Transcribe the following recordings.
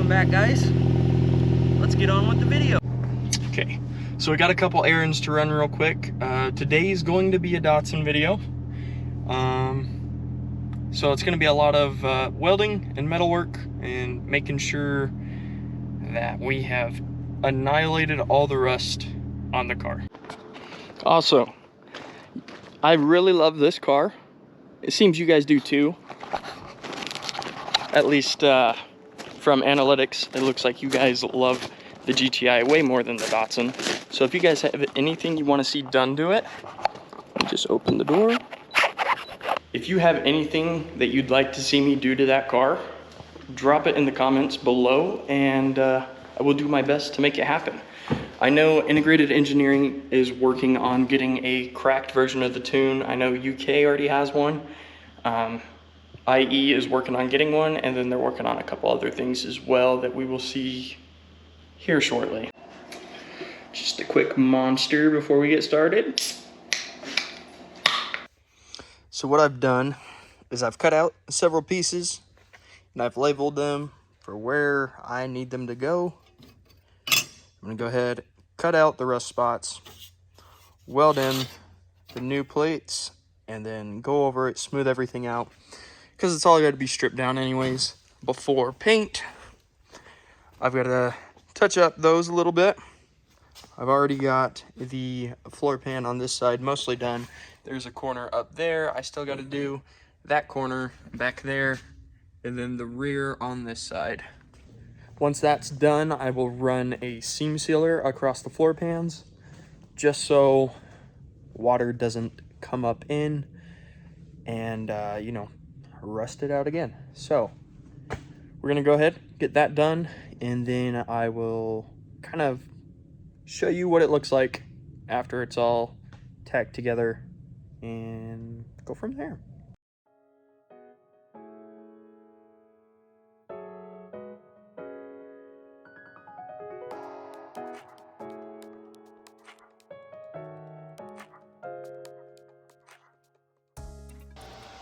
Welcome back, guys. Let's get on with the video. Okay, so I got a couple errands to run real quick. Today's going to be a Datsun video. So it's going to be a lot of welding and metalwork and making sure that we have annihilated all the rust on the car. Also, I really love this car. It seems you guys do too. At least from analytics, it looks like you guys love the GTI way more than the Datsun. So if you guys have anything you want to see done to it, just open the door. If you have anything that you'd like to see me do to that car, drop it in the comments below, and I will do my best to make it happen. I know Integrated Engineering is working on getting a cracked version of the tune. I know UK already has one. IE is working on getting one, and then they're working on a couple other things as well that we will see here shortly. Just a quick monster before we get started. So what I've done is I've cut out several pieces and I've labeled them for where I need them to go. I'm gonna go ahead, cut out the rust spots, weld in the new plates, and then go over it, smooth everything out, because it's all got to be stripped down anyways before paint. I've got to touch up those a little bit. I've already got the floor pan on this side mostly done. There's a corner up there I still got to do, that corner back there, and then the rear on this side. Once that's done, I will run a seam sealer across the floor pans just so water doesn't come up in and you know, rust it out again. So we're gonna go ahead, get that done, and then I will kind of show you what it looks like after it's all tacked together and go from there.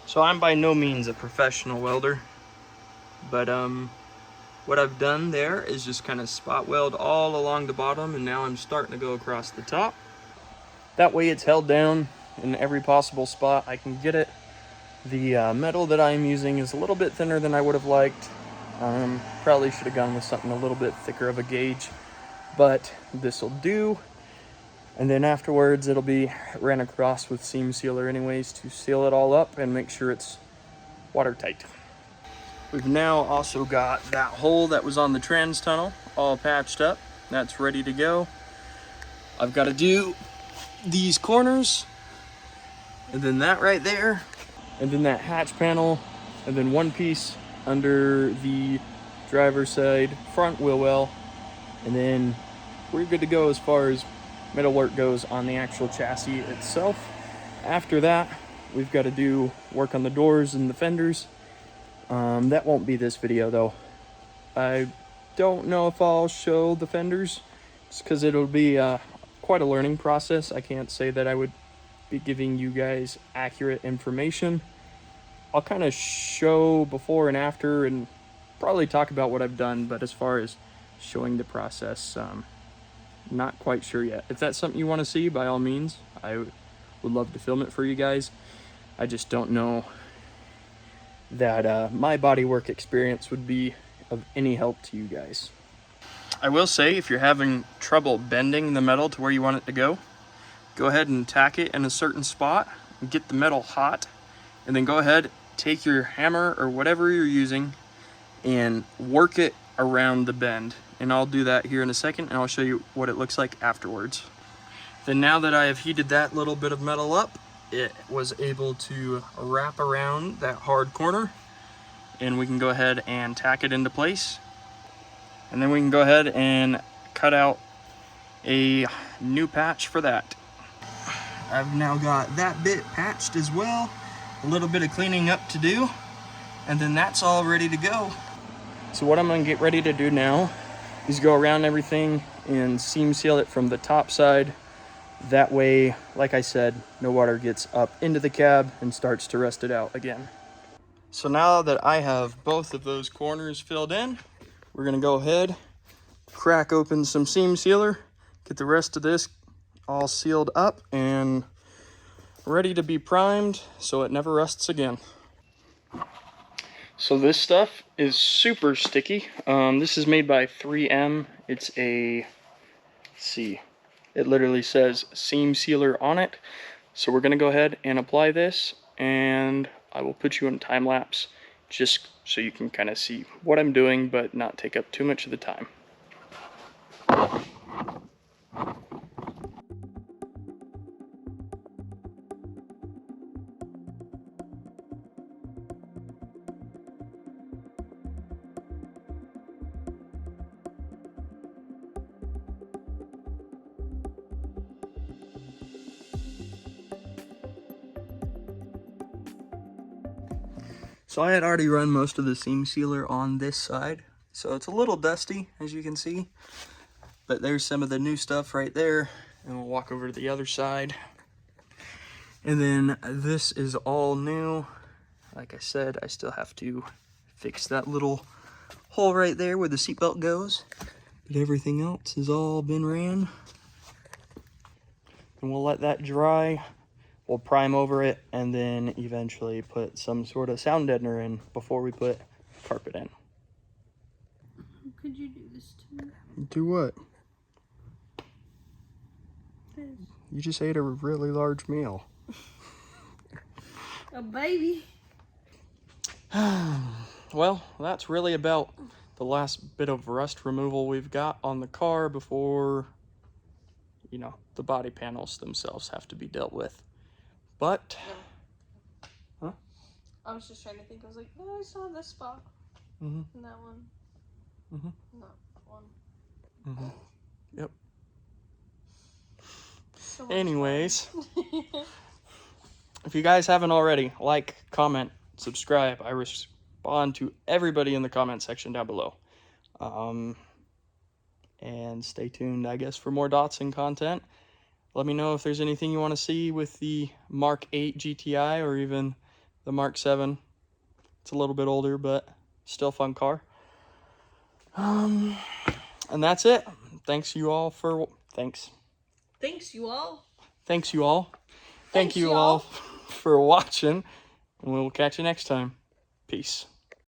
So I'm by no means a professional welder, but what I've done there is just kind of spot weld all along the bottom, and now I'm starting to go across the top. That way it's held down in every possible spot I can get it. The metal that I'm using is a little bit thinner than I would have liked. Probably should have gone with something a little bit thicker of a gauge, but this will do. And then afterwards it'll be ran across with seam sealer anyways to seal it all up and make sure it's watertight. We've now also got that hole that was on the trans tunnel all patched up. That's ready to go. I've got to do these corners, and then that right there, and then that hatch panel, and then one piece under the driver's side front wheel well, and then we're good to go as far as metalwork goes on the actual chassis itself. After that, we've got to do work on the doors and the fenders. That won't be this video though. I don't know if I'll show the fenders just because it'll be quite a learning process. I can't say that I would be giving you guys accurate information. I'll kind of show before and after and probably talk about what I've done, but as far as showing the process, not quite sure yet. If that's something you want to see, by all means, I would love to film it for you guys. I just don't know that my bodywork experience would be of any help to you guys. I will say, if you're having trouble bending the metal to where you want it to go ahead and tack it in a certain spot and get the metal hot, and then go ahead, take your hammer or whatever you're using and work it around the bend. And I'll do that here in a second, and I'll show you what it looks like afterwards. Then now that I have heated that little bit of metal up, it was able to wrap around that hard corner, and we can go ahead and tack it into place. And then we can go ahead and cut out a new patch for that. I've now got that bit patched as well. A little bit of cleaning up to do, and then that's all ready to go. So what I'm gonna get ready to do now is go around everything and seam seal it from the top side. That way, like I said, no water gets up into the cab and starts to rust it out again. So now that I have both of those corners filled in, we're gonna go ahead, crack open some seam sealer, get the rest of this all sealed up and ready to be primed so it never rusts again. So this stuff is super sticky. This is made by 3M. It's a, let's see, it literally says seam sealer on it. So we're gonna go ahead and apply this, and I will put you in time lapse just so you can kind of see what I'm doing but not take up too much of the time. So I had already run most of the seam sealer on this side, so it's a little dusty as you can see, but there's some of the new stuff right there, and we'll walk over to the other side. And then this is all new. Like I said, I still have to fix that little hole right there where the seatbelt goes, but everything else has all been ran. And we'll let that dry. We'll prime over it and then eventually put some sort of sound deadener in before we put carpet in. Could you do this to me? Do what? This. You just ate a really large meal. A baby. Well, that's really about the last bit of rust removal we've got on the car before, you know, the body panels themselves have to be dealt with. But, no. Huh? I was just trying to think. I was like, oh, I saw this spot. And that one. Not one. Yep. So anyways, if you guys haven't already, like, comment, subscribe. I respond to everybody in the comment section down below. And stay tuned, I guess, for more Datsun content. Let me know if there's anything you want to see with the Mark 8 GTI or even the Mark 7. It's a little bit older, but still fun car. And that's it. Thanks you all for Thanks you all for watching, and we'll catch you next time. Peace.